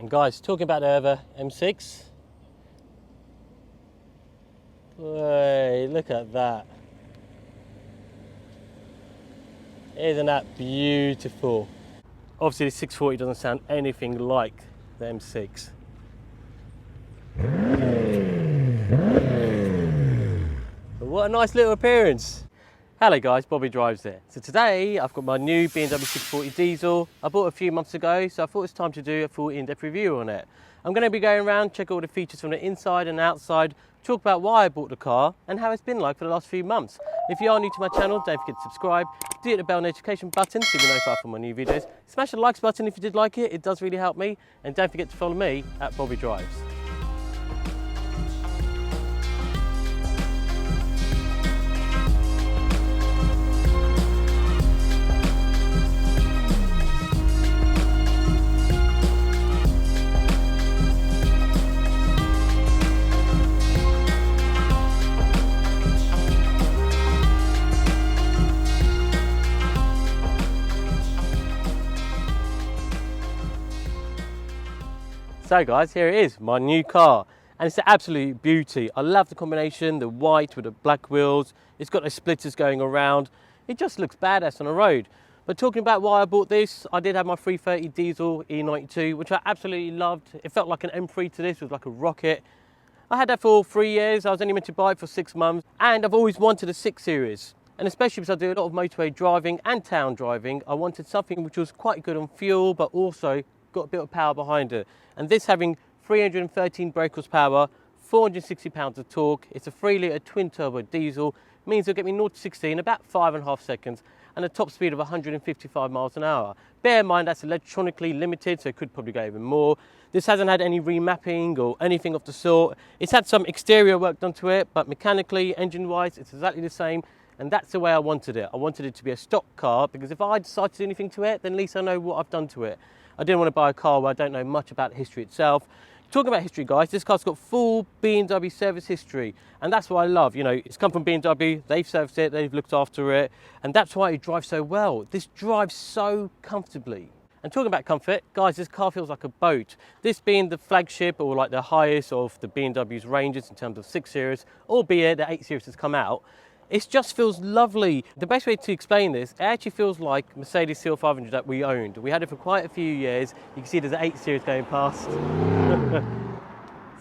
And guys, talking about the other M6, hey, look at that. Isn't that beautiful? Obviously the 640 doesn't sound anything like the M6. But what a nice little appearance. Hello guys, Bobby Drives there. So today I've got my new BMW 640 diesel. I bought it a few months ago, so I thought it's time to do a full in-depth review on it. I'm going to be going around, check all the features from the inside and outside, talk about why I bought the car and how it's been like for the last few months. If you are new to my channel, don't forget to subscribe, do hit the bell notification button so you'll be notified for my new videos. Smash the likes button if you did like it does really help me. And don't forget to follow me at Bobby Drives. So guys, here it is, my new car, and it's an absolute beauty. I love the combination, the white with the black wheels. It's got the splitters going around. It just looks badass on the road. But talking about why I bought this, I did have my 330 diesel E92, which I absolutely loved. It felt like an M3 to this, it was like a rocket. I had that for 3 years. I was only meant to buy it for 6 months, and I've always wanted a 6 Series. And especially because I do a lot of motorway driving and town driving, I wanted something which was quite good on fuel, but also got a bit of power behind it. And this having 313 brake horsepower, 460 pounds of torque, it's a 3 litre twin turbo diesel, means it'll get me 0 to 60 in about 5.5 seconds and a top speed of 155 miles an hour. Bear in mind that's electronically limited, so it could probably go even more. This hasn't had any remapping or anything of the sort. It's had some exterior work done to it, but mechanically, engine wise, it's exactly the same. And that's the way I wanted it. I wanted it to be a stock car, because if I decide to do anything to it, then at least I know what I've done to it. I didn't want to buy a car where I don't know much about the history itself. Talking about history, guys, this car's got full BMW service history, and that's what I love. You know, it's come from BMW, they've serviced it, they've looked after it, and that's why it drives so well. This drives so comfortably. And talking about comfort, guys, this car feels like a boat. This being the flagship, or like the highest of the BMW's ranges in terms of 6 Series, albeit the 8 Series has come out, it just feels lovely. The best way to explain this, it actually feels like Mercedes CL500 that we owned. We had it for quite a few years. You can see there's an 8 Series going past.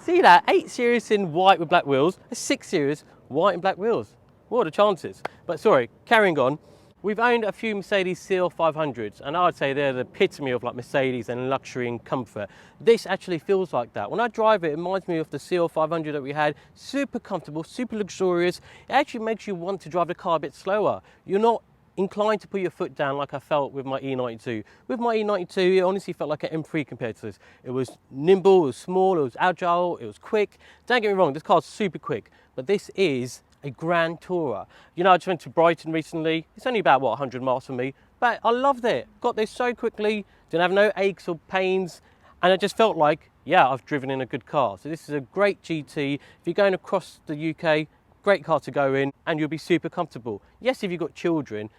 See that? 8 Series in white with black wheels, a 6 Series white and black wheels. What are the chances? But sorry, carrying on. We've owned a few Mercedes CL500s, and I'd say they're the epitome of like Mercedes and luxury and comfort. This actually feels like that. When I drive it, it reminds me of the CL500 that we had. Super comfortable, super luxurious. It actually makes you want to drive the car a bit slower. You're not inclined to put your foot down like I felt with my E92. With my E92, it honestly felt like an M3 compared to this. It was nimble, it was small, it was agile, it was quick. Don't get me wrong, this car's super quick, but this is a Grand Tourer. You know, I just went to Brighton recently. It's only about, what, 100 miles from me, but I loved it. Got there so quickly, didn't have no aches or pains, and I just felt like, yeah, I've driven in a good car. So this is a great GT. If you're going across the UK, great car to go in, and you'll be super comfortable. Yes, if you've got children,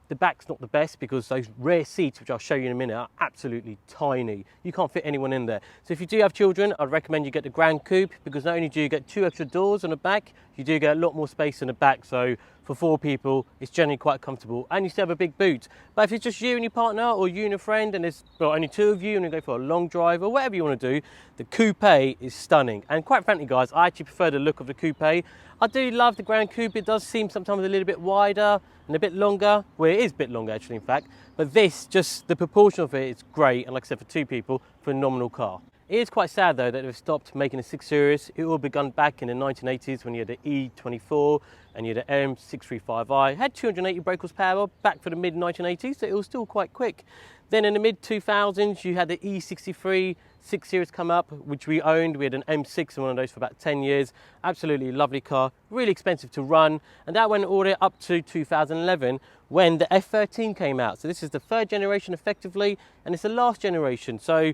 the back's not the best because those rear seats, which I'll show you in a minute, are absolutely tiny. You can't fit anyone in there. So if you do have children, I'd recommend you get the Grand Coupe, because not only do you get 2 extra doors on the back, you do get a lot more space in the back. So for 4 people, it's generally quite comfortable, and you still have a big boot. But if it's just you and your partner, or you and a friend, and there's only 2 of you and you go for a long drive or whatever you want to do, the Coupe is stunning. And quite frankly, guys, I actually prefer the look of the Coupe. I do love the Grand Coupe. It does seem sometimes a little bit wider and a bit longer. Well, it is a bit longer actually, in fact. But this, just the proportion of it is great. And like I said, for 2 people, phenomenal car. It is quite sad though that they've stopped making a 6 Series. It all begun back in the 1980s when you had the E24 and you had the M635i. It had 280 brake horsepower back for the mid 1980s, so it was still quite quick. Then in the mid 2000s, you had the E63 6 Series come up, which we owned. We had an M6 and one of those for about 10 years. Absolutely lovely car, really expensive to run. And that went all the way up to 2011 when the F13 came out. So this is the 3rd generation effectively, and it's the last generation. So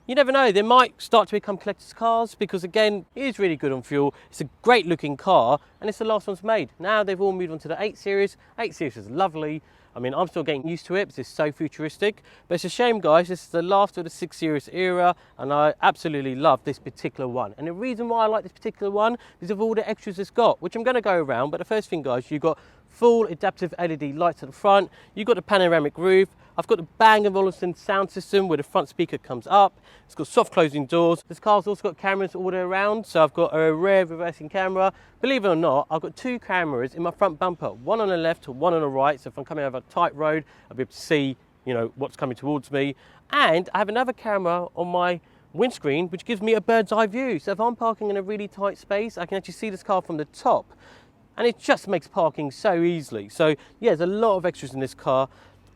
you never know, they might start to become collector's cars, because again, it is really good on fuel. It's a great looking car, and it's the last one's made. Now they've all moved on to the 8 Series. 8 Series is lovely. I mean, I'm still getting used to it because it's so futuristic. But it's a shame, guys, this is the last of the 6 Series era, and I absolutely love this particular one. And the reason why I like this particular one is of all the extras it's got, which I'm going to go around. But the first thing, guys, you've got full adaptive LED lights at the front. You've got the panoramic roof. I've got the Bang & Olufsen sound system where the front speaker comes up. It's got soft closing doors. This car's also got cameras all the way around. So I've got a rear reversing camera. Believe it or not, I've got 2 cameras in my front bumper, one on the left, one on the right. So if I'm coming over a tight road, I'll be able to see, you know, what's coming towards me. And I have another camera on my windscreen, which gives me a bird's eye view. So if I'm parking in a really tight space, I can actually see this car from the top. And it just makes parking so easily. So yeah, there's a lot of extras in this car.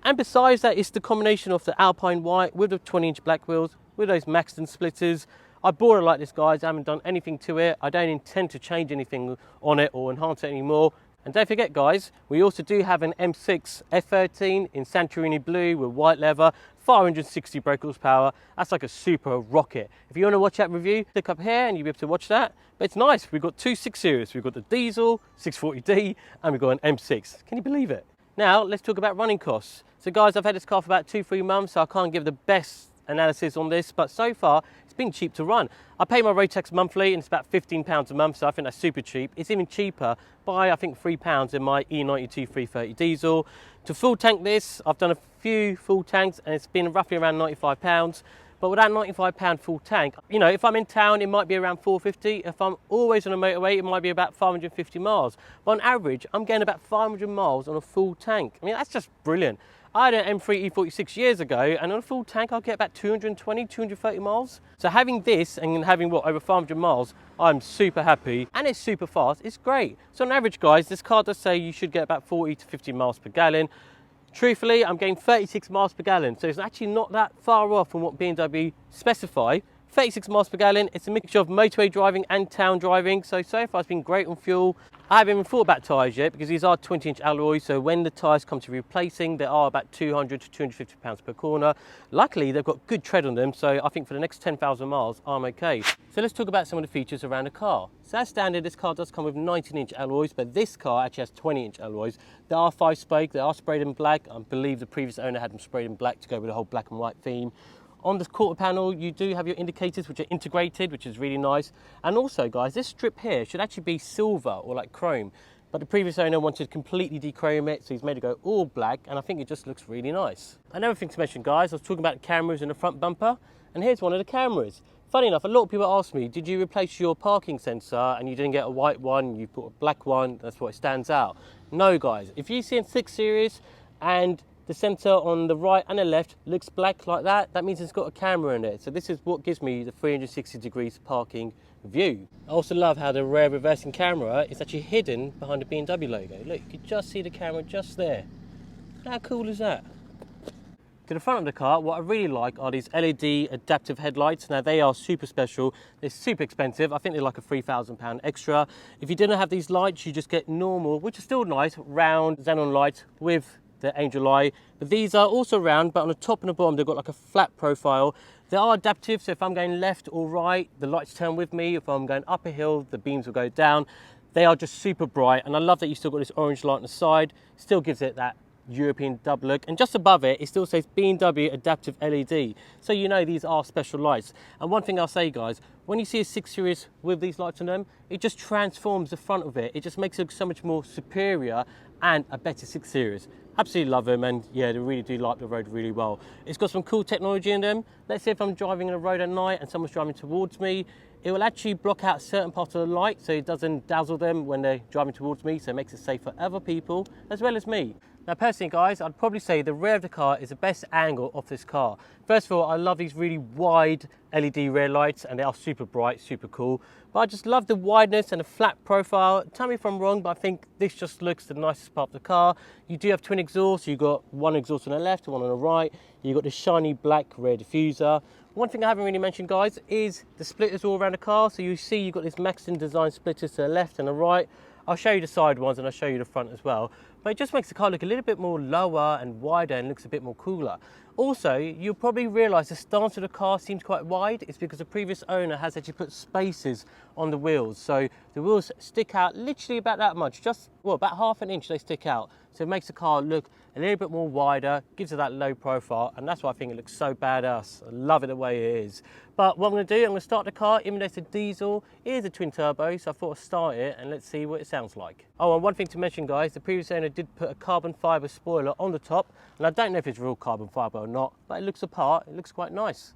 And besides that, it's the combination of the Alpine white with the 20-inch black wheels, with those Maxton splitters. I bought it like this, guys. I haven't done anything to it. I don't intend to change anything on it or enhance it anymore. And don't forget, guys, we also do have an M6 F13 in Santorini blue with white leather, 560 brake horsepower. That's like a super rocket. If you want to watch that review, click up here and you'll be able to watch that. But it's nice. We've got 2 6 Series. We've got the diesel 640D and we've got an M6. Can you believe it? Now, let's talk about running costs. So guys, I've had this car for about 2-3 months, so I can't give the best analysis on this, but so far, it's been cheap to run. I pay my road tax monthly, and it's about £15 a month, so I think that's super cheap. It's even cheaper by, I think, £3 in my E92 330 diesel. To full tank this, I've done a few full tanks, and it's been roughly around £95. But with that £95 full tank, you know, if I'm in town, it might be around £450. If I'm always on a motorway, it might be about 550 miles. But on average, I'm getting about 500 miles on a full tank. I mean, that's just brilliant. I had an M3 E46 years ago, and on a full tank, I'll get about 220, 230 miles. So having this and having, what, over 500 miles, I'm super happy, and it's super fast. It's great. So on average, guys, this car does say you should get about 40 to 50 miles per gallon. Truthfully, I'm getting 36 miles per gallon, so it's actually not that far off from what BMW specify. 36 miles per gallon, it's a mixture of motorway driving and town driving, so far it's been great on fuel. I haven't even thought about tyres yet because these are 20-inch alloys, so when the tyres come to replacing, they are about 200 to 250 pounds per corner. Luckily, they've got good tread on them, so I think for the next 10,000 miles, I'm okay. So let's talk about some of the features around the car. So as standard, this car does come with 19-inch alloys, but this car actually has 20-inch alloys. They are 5-spoke, they are sprayed in black. I believe the previous owner had them sprayed in black to go with the whole black and white theme. On the quarter panel, you do have your indicators, which are integrated, which is really nice. And also, guys, this strip here should actually be silver or like chrome. But the previous owner wanted to completely dechrome it, so he's made it go all black, and I think it just looks really nice. Another thing to mention, guys, I was talking about cameras in the front bumper, and here's one of the cameras. Funny enough, a lot of people ask me, did you replace your parking sensor and you didn't get a white one, you put a black one, that's what stands out. No, guys, if you see in 6 Series and the sensor on the right and the left looks black like that, that means it's got a camera in it. So this is what gives me the 360 degrees parking view. I also love how the rear reversing camera is actually hidden behind the BMW logo. Look, you can just see the camera just there. How cool is that? To the front of the car, what I really like are these LED adaptive headlights. Now they are super special, they're super expensive. I think they're like a £3,000 extra. If you didn't have these lights, you just get normal, which is still nice, round xenon lights with the angel eye. But these are also round, but on the top and the bottom, they've got like a flat profile. They are adaptive, so if I'm going left or right, the lights turn with me. If I'm going up a hill, the beams will go down. They are just super bright, and I love that you still got this orange light on the side. Still gives it that European dub look, and just above it, it still says BMW Adaptive LED, so you know these are special lights. And one thing I'll say, guys, when you see a 6 Series with these lights on them, it just transforms the front of it. It just makes it look so much more superior and a better 6 Series. Absolutely love them, and yeah, they really do light the road really well. It's got some cool technology in them. Let's say if I'm driving on the road at night and someone's driving towards me, it will actually block out certain parts of the light so it doesn't dazzle them when they're driving towards me, so it makes it safe for other people as well as me. Now personally, guys, I'd probably say the rear of the car is the best angle of this car. First of all, I love these really wide LED rear lights, and they are super bright, super cool. But I just love the wideness and the flat profile. Tell me if I'm wrong, but I think this just looks the nicest part of the car. You do have twin exhausts. You've got one exhaust on the left and one on the right. You've got the shiny black rear diffuser. One thing I haven't really mentioned, guys, is the splitters all around the car. So you see you've got this Maxton design splitters to the left and the right. I'll show you the side ones and I'll show you the front as well. but it just makes the car look a little bit more lower and wider and looks a bit more cooler. Also, you'll probably realise the stance of the car seems quite wide. It's because the previous owner has actually put spaces on the wheels. So the wheels stick out literally about that much, just, well, about half an inch they stick out. So it makes the car look a little bit more wider, gives it that low profile, and that's why I think it looks so badass. I love it the way it is. But what I'm going to do, I'm going to start the car, even though it's a diesel, it is a twin turbo, so I thought I'd start it and let's see what it sounds like. Oh, and one thing to mention, guys, the previous owner did put a carbon fibre spoiler on the top, and I don't know if it's real carbon fibre or not, but it looks apart, it looks quite nice.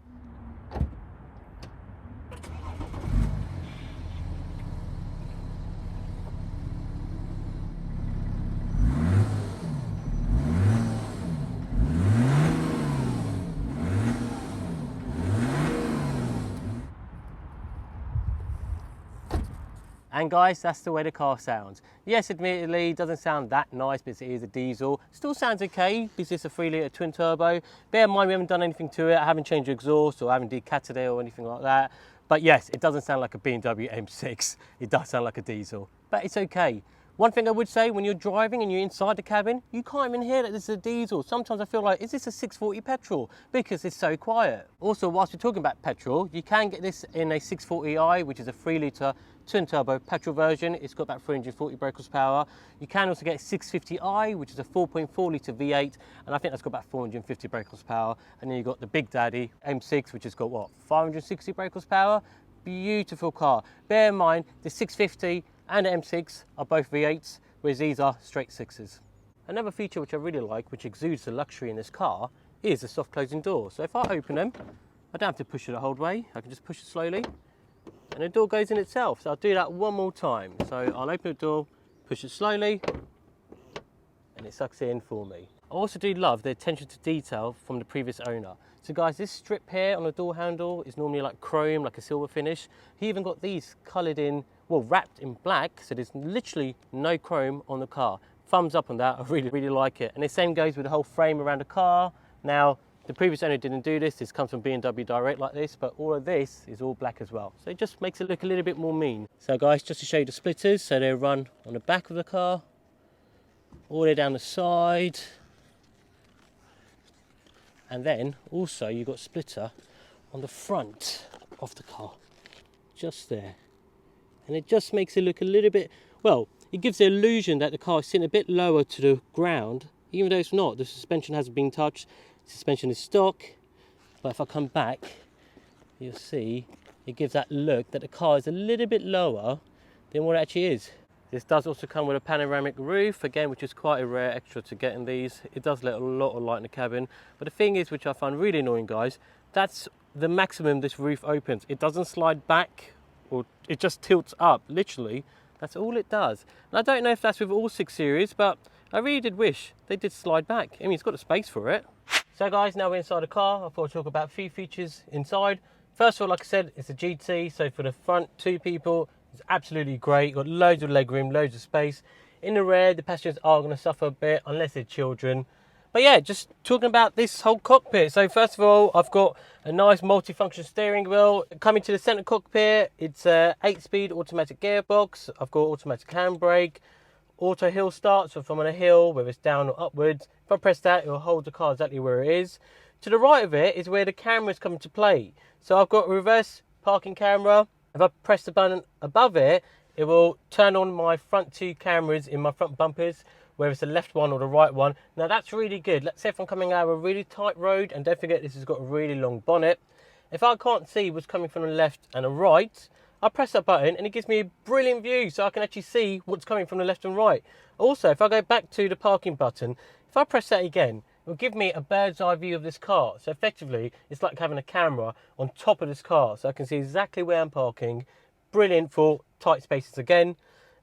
And guys, that's the way the car sounds. Yes, admittedly, it doesn't sound that nice because it is a diesel. Still sounds okay because it's a 3-litre twin turbo. Bear in mind, we haven't done anything to it. I haven't changed the exhaust or I haven't decatted it or anything like that. But yes, it doesn't sound like a BMW M6. It does sound like a diesel, but it's okay. One thing I would say, when you're driving and you're inside the cabin, you can't even hear that this is a diesel. Sometimes I feel like, is this a 640 petrol? Because it's so quiet. Also, whilst we're talking about petrol, you can get this in a 640i, which is a 3-litre twin turbo petrol version. It's got about 340 brake horsepower. You can also get a 650i, which is a 4.4 litre V8, and I think that's got about 450 brake horsepower. And then you've got the big daddy M6, which has got what, 560 brake horsepower. Beautiful car. Bear in mind, the 650 and the M6 are both V8s, whereas these are straight 6s. Another feature which I really like, which exudes the luxury in this car, is the soft closing door. So if I open them, I don't have to push it the whole way. I can just push it slowly, and the door goes in itself. So I'll do that one more time. So I'll open the door, push it slowly, and it sucks it in for me. I also do love the attention to detail from the previous owner. So guys, this strip here on the door handle is normally like chrome, like a silver finish. He even got these coloured in, well, wrapped in black, so there's literally no chrome on the car. Thumbs up on that, I really like it. And the same goes with the whole frame around the car. Now, the previous owner didn't do this. This comes from BMW direct like this, but all of this is all black as well. So it just makes it look a little bit more mean. So guys, just to show you the splitters, so they run on the back of the car, all the way down the side. And then also you've got splitter on the front of the car, just there. And it just makes it look a little bit, well, it gives the illusion that the car is sitting a bit lower to the ground, even though it's not. The suspension hasn't been touched, the suspension is stock. But if I come back, you'll see it gives that look that the car is a little bit lower than what it actually is. This does also come with a panoramic roof, again, which is quite a rare extra to get in these. It does let a lot of light in the cabin. But the thing is, which I find really annoying, guys, that's the maximum this roof opens. It doesn't slide back, or it just tilts up, literally. That's all it does. And I don't know if that's with all 6 Series, but I really did wish they did slide back. I mean, it's got the space for it. So guys, now we're inside the car. I thought I'd talk about a few features inside. First of all, like I said, it's a GT, so for the front 2 people, it's absolutely great. You've got loads of legroom, loads of space. In the rear, the passengers are going to suffer a bit, unless they're children. But yeah, just talking about this whole cockpit. So first of all, I've got a nice multi-function steering wheel. Coming to the center cockpit, it's a 8-speed automatic gearbox. I've got automatic handbrake, auto hill start, so if I'm on a hill, whether it's down or upwards, if I press that, it'll hold the car exactly where it is. To the right of it is where the cameras come into play. So I've got a reverse parking camera. If I press the button above it, it will turn on my front 2 cameras in my front bumpers, whether it's the left one or the right one. Now that's really good. Let's say if I'm coming out of a really tight road, and don't forget this has got a really long bonnet. If I can't see what's coming from the left and the right, I press that button and it gives me a brilliant view, so I can actually see what's coming from the left and right. Also, if I go back to the parking button, if I press that again, it will give me a bird's eye view of this car. So effectively, it's like having a camera on top of this car, so I can see exactly where I'm parking. Brilliant for tight spaces again.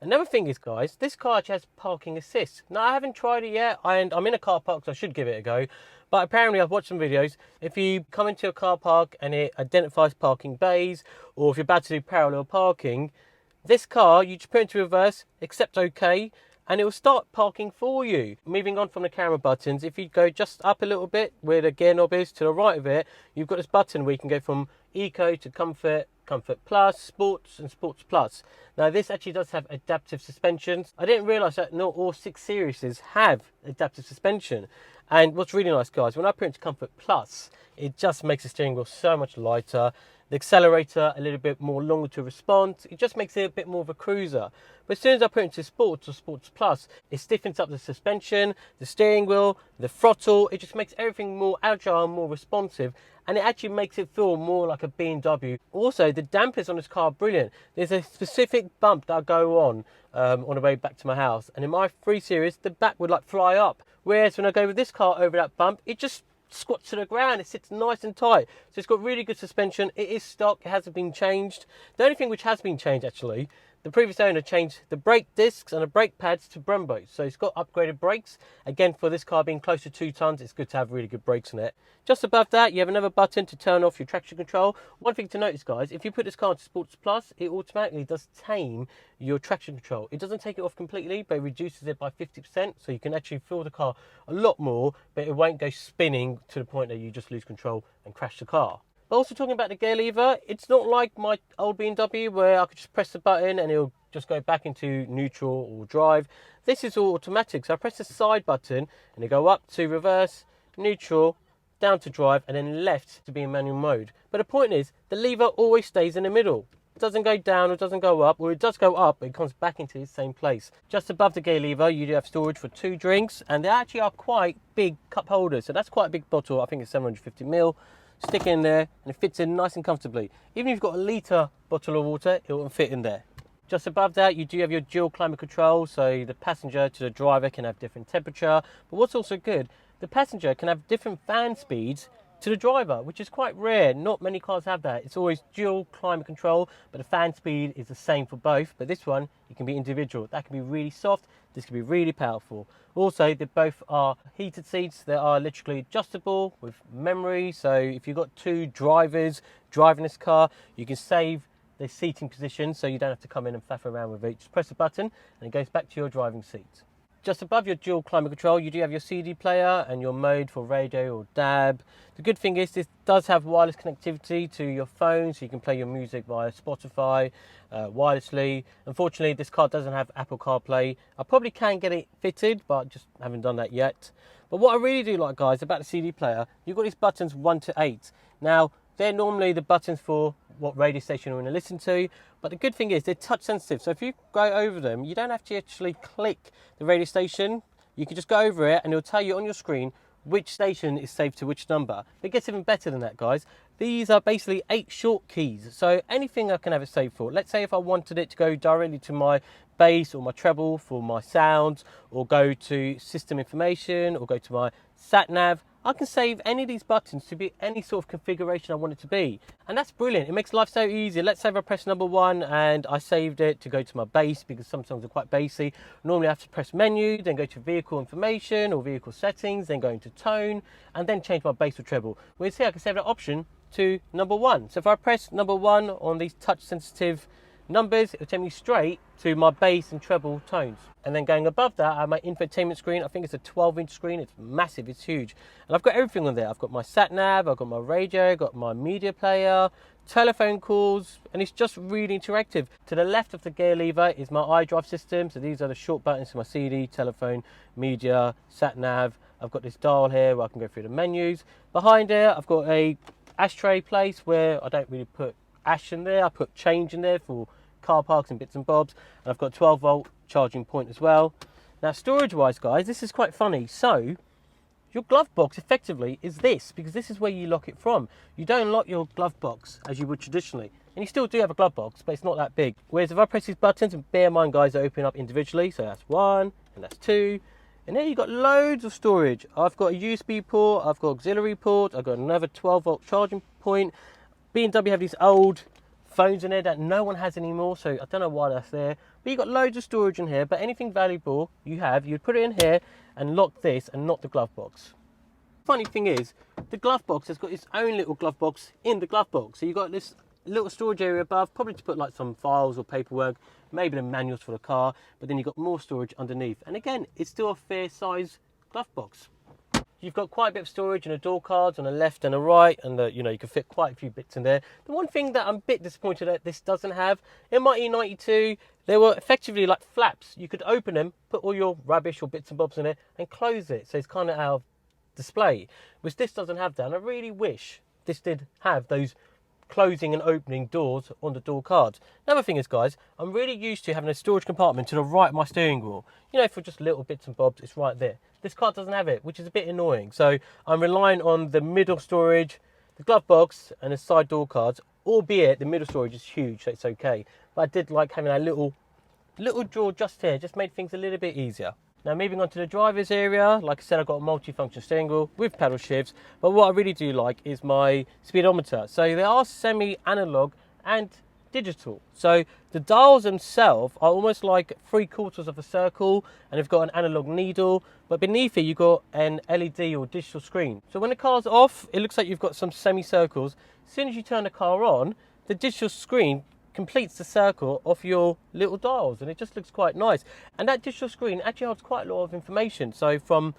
Another thing is, guys, this car actually has parking assist. Now, I haven't tried it yet, and I'm in a car park, so I should give it a go. But apparently, I've watched some videos. If you come into a car park and it identifies parking bays, or if you're about to do parallel parking, this car, you just put into reverse, accept OK, and it will start parking for you. Moving on from the camera buttons, if you go just up a little bit where the gear knob is, to the right of it, you've got this button where you can go from eco to comfort, Comfort Plus, Sports and Sports Plus. Now this actually does have adaptive suspensions. I didn't realise that not all 6 series have adaptive suspension. And what's really nice, guys, when I put it into Comfort Plus, it just makes the steering wheel so much lighter. The accelerator a little bit more longer to respond. It just makes it a bit more of a cruiser. But as soon as I put it into Sports or Sports Plus, it stiffens up the suspension, the steering wheel, the throttle. It just makes everything more agile, more responsive, and it actually makes it feel more like a BMW. Also, the dampers on this car are brilliant. There's a specific bump that I go on the way back to my house, and in my 3 Series, the back would like fly up. Whereas when I go with this car over that bump, it just squats to the ground. It sits nice and tight, so it's got really good suspension. It is stock, it hasn't been changed. The only thing which has been changed, actually, the previous owner changed the brake discs and the brake pads to Brembos, so it's got upgraded brakes. Again, for this car being close to 2 tons, it's good to have really good brakes on it. Just above that, you have another button to turn off your traction control. One thing to notice, guys, if you put this car into Sports Plus, it automatically does tame your traction control. It doesn't take it off completely, but it reduces it by 50%, so you can actually feel the car a lot more, but it won't go spinning to the point that you just lose control and crash the car. But also talking about the gear lever, it's not like my old BMW where I could just press the button and it'll just go back into neutral or drive. This is all automatic, so I press the side button and it go up to reverse, neutral, down to drive, and then left to be in manual mode. But the point is, the lever always stays in the middle. It doesn't go down or doesn't go up, or it does go up, but it comes back into the same place. Just above the gear lever, you do have storage for 2 drinks, and they actually are quite big cup holders, so that's quite a big bottle. I think it's 750ml. Stick it in there and it fits in nice and comfortably. Even if you've got a litre bottle of water, it will fit in there. Just above that, you do have your dual climate control, so the passenger to the driver can have different temperature. But what's also good, the passenger can have different fan speeds to the driver, which is quite rare. Not many cars have that. It's always dual climate control, but the fan speed is the same for both. But this one, it can be individual. That can be really soft. This can be really powerful. Also, they both are heated seats. They are literally adjustable with memory. So if you've got 2 drivers driving this car, you can save the seating position so you don't have to come in and faff around with it. Just press a button and it goes back to your driving seat. Just above your dual climate control, you do have your CD player and your mode for radio or DAB. The good thing is this does have wireless connectivity to your phone, so you can play your music via Spotify wirelessly. Unfortunately, this car doesn't have Apple CarPlay. I probably can get it fitted, but just haven't done that yet. But what I really do like, guys, about the CD player, you've got these buttons 1 to 8. Now, they're normally the buttons for what radio station you want to listen to, but the good thing is they're touch sensitive, so if you go over them, you don't have to actually click the radio station. You can just go over it and it'll tell you on your screen which station is saved to which number. It gets even better than that, guys. These are basically 8 short keys, so anything I can have it saved for. Let's say if I wanted it to go directly to my bass or my treble for my sounds, or go to system information, or go to my sat nav, I can save any of these buttons to be any sort of configuration I want it to be. And that's brilliant. It makes life so easy. Let's say if I press number 1 and I saved it to go to my bass, because some songs are quite bassy. Normally I have to press menu, then go to vehicle information or vehicle settings, then go into tone, and then change my bass or treble. Whereas here I can save that option to number 1. So if I press number 1 on these touch sensitive numbers, it'll take me straight to my bass and treble tones. And then going above that, I have my infotainment screen. I think it's a 12-inch screen. It's massive, it's huge. And I've got everything on there. I've got my sat nav, I've got my radio, got my media player, telephone calls, and it's just really interactive. To the left of the gear lever is my iDrive system. So these are the short buttons for my CD, telephone, media, sat nav. I've got this dial here where I can go through the menus. Behind there, I've got a ashtray place where I don't really put ash in there. I put change in there for car parks and bits and bobs, and I've got a 12-volt charging point as well. Now, storage wise, guys, this is quite funny. So your glove box effectively is this, because this is where you lock it from. You don't lock your glove box as you would traditionally, and you still do have a glove box, but it's not that big. Whereas if I press these buttons, and bear in mind, guys, they open up individually, so that's 1 and that's 2, and there you've got loads of storage. I've got a USB port, I've got auxiliary port, I've got another 12-volt charging point. BMW have these old phones in there that no one has anymore, so I don't know why that's there, but you've got loads of storage in here. But anything valuable you'd put it in here and lock this, and not the glove box. Funny thing is, the glove box has got its own little glove box in the glove box, so you've got this little storage area above, probably to put like some files or paperwork, maybe the manuals for the car, but then you've got more storage underneath. And again, it's still a fair size glove box. You've got quite a bit of storage and the door cards on the left and the right, and you know, you can fit quite a few bits in there. The one thing that I'm a bit disappointed that this doesn't have, in my E92, they were effectively like flaps. You could open them, put all your rubbish or bits and bobs in there, and close it. So it's kind of out of display, which this doesn't have that. And I really wish this did have those closing and opening doors on the door cards. Another thing is, guys, I'm really used to having a storage compartment to the right of my steering wheel. You know, for just little bits and bobs, it's right there. This car doesn't have it, which is a bit annoying. So I'm relying on the middle storage, the glove box, and the side door cards, albeit the middle storage is huge, so it's okay. But I did like having a little drawer just here, just made things a little bit easier. Now moving on to the driver's area, like I said, I've got a multi-function steering wheel with paddle shifts, but what I really do like is my speedometer. So they are semi-analog and digital. So the dials themselves are almost like 3/4 of a circle, and they've got an analog needle, but beneath it you've got an LED or digital screen. So when the car's off, it looks like you've got some semicircles. As soon as you turn the car on, the digital screen completes the circle of your little dials, and it just looks quite nice. And that digital screen actually holds quite a lot of information. So from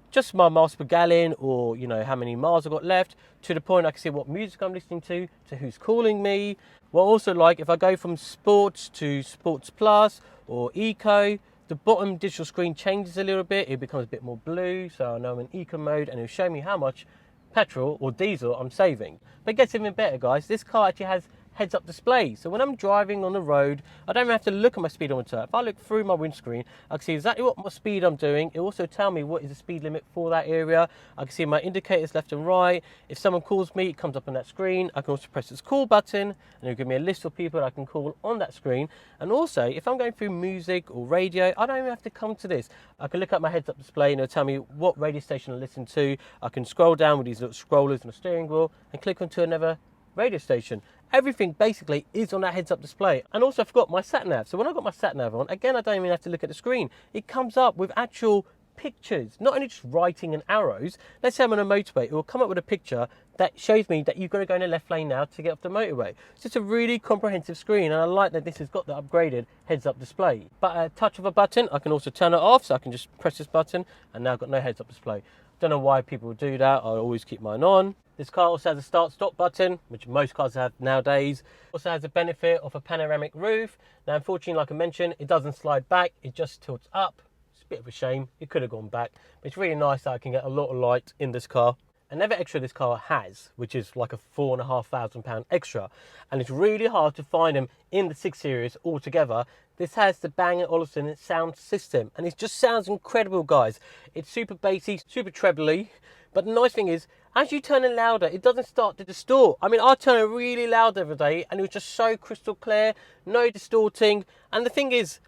just my miles per gallon, or you know, how many miles I've got left, to the point I can see what music I'm listening to who's calling me. What I also like, if I go from sports to sports plus or eco, the bottom digital screen changes a little bit. It becomes a bit more blue, so I know I'm in eco mode, and it'll show me how much petrol or diesel I'm saving. But it gets even better, guys. This car actually has heads-up display, so when I'm driving on the road, I don't even have to look at my speedometer. If I look through my windscreen, I can see exactly what speed I'm doing. It also tells me what is the speed limit for that area. I can see my indicators left and right. If someone calls me, it comes up on that screen. I can also press this call button, and it'll give me a list of people that I can call on that screen. And also, if I'm going through music or radio, I don't even have to come to this. I can look at my heads-up display, and it'll tell me what radio station I listen to. I can scroll down with these little scrollers on the steering wheel and click onto another radio station. Everything basically is on that heads-up display. And also I forgot my sat-nav. So when I've got my sat-nav on, again, I don't even have to look at the screen. It comes up with actual pictures, not only just writing and arrows. Let's say I'm on a motorway, it will come up with a picture that shows me that you've got to go in the left lane now to get off the motorway. So it's a really comprehensive screen, and I like that this has got the upgraded heads-up display. But at a touch of a button, I can also turn it off, so I can just press this button, and now I've got no heads-up display. Don't know why people do that. I always keep mine on. This car also has a start-stop button, which most cars have nowadays. Also has the benefit of a panoramic roof. Now, unfortunately, like I mentioned, it doesn't slide back. It just tilts up. It's a bit of a shame. It could have gone back. But it's really nice that I can get a lot of light in this car. Another extra this car has, which is like a £4,500 extra, and it's really hard to find them in the 6 Series altogether. This has the Bang & Olufsen sound system, and it just sounds incredible, guys. It's super bassy, super trebly, but the nice thing is, as you turn it louder, it doesn't start to distort. I mean, I turn it really loud every day, and it was just so crystal clear, no distorting. And the thing is,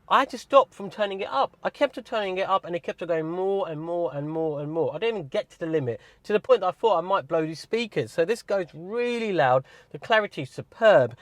I had to stop from turning it up. I kept on turning it up, and it kept on going more and more and more and more. I didn't even get to the limit, to the point that I thought I might blow these speakers. So this goes really loud. The clarity is superb,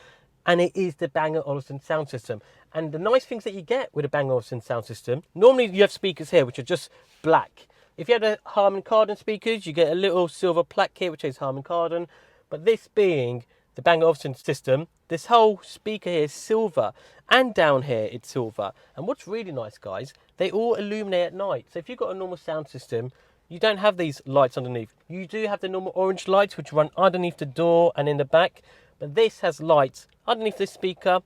and it is the Bang & Olufsen sound system. And the nice things that you get with a Bang & Olufsen sound system, normally you have speakers here which are just black. If you have the Harman Kardon speakers, you get a little silver plaque here which is Harman Kardon. But this being the Bang & Olufsen system, this whole speaker here is silver, and down here it's silver. And what's really nice, guys, they all illuminate at night. So if you've got a normal sound system, you don't have these lights underneath. You do have the normal orange lights which run underneath the door and in the back, but this has lights underneath this speaker,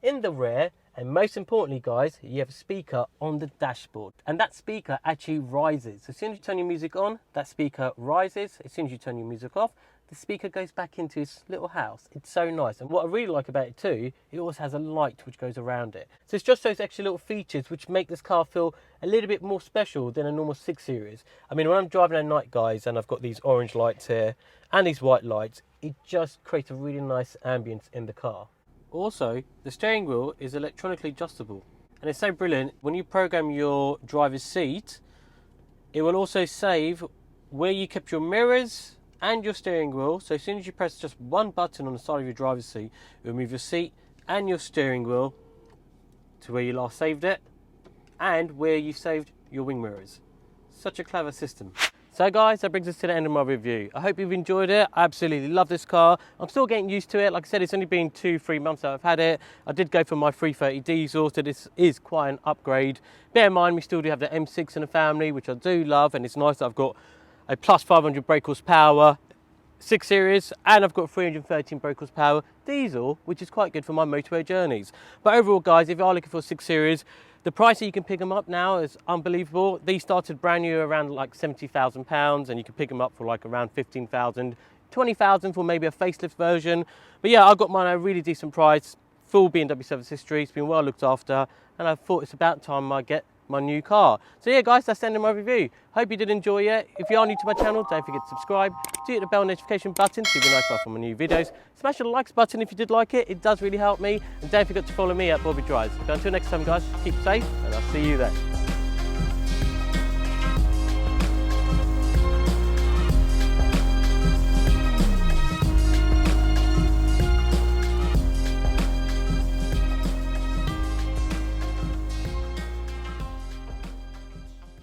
in the rear, and most importantly, guys, you have a speaker on the dashboard, and that speaker actually rises. So as soon as you turn your music on, that speaker rises. As soon as you turn your music off, the speaker goes back into its little house. It's so nice. And what I really like about it too, it also has a light which goes around it. So it's just those extra little features which make this car feel a little bit more special than a normal 6 Series. I mean, when I'm driving at night, guys, and I've got these orange lights here and these white lights, it just creates a really nice ambience in the car. Also, the steering wheel is electronically adjustable, and it's so brilliant. When you program your driver's seat, it will also save where you kept your mirrors and your steering wheel. So as soon as you press just one button on the side of your driver's seat, it will move your seat and your steering wheel to where you last saved it, and where you saved your wing mirrors. Such a clever system. So guys, that brings us to the end of my review. I hope you've enjoyed it. I absolutely love this car. I'm still getting used to it. Like I said, it's only been 2-3 months that I've had it. I did go for my 330 diesel, so this is quite an upgrade. Bear in mind, we still do have the M6 in the family, which I do love, and it's nice that I've got a plus 500 brake horsepower 6 Series, and I've got 313 brake horsepower diesel, which is quite good for my motorway journeys. But overall, guys, if you are looking for a 6 Series, the price that you can pick them up now is unbelievable. These started brand new around like £70,000, and you can pick them up for like around 15,000, 20,000 for maybe a facelift version. But yeah, I got mine at a really decent price, full BMW service history. It's been well looked after, and I thought it's about time I get my new car. So yeah, guys, that's the end of my review. Hope you did enjoy it. If you are new to my channel, don't forget to subscribe. Do hit the bell notification button to be notified for my new videos. Smash the likes button if you did like it. It does really help me. And don't forget to follow me at Bobby Drives. So until next time, guys, keep safe, and I'll see you then.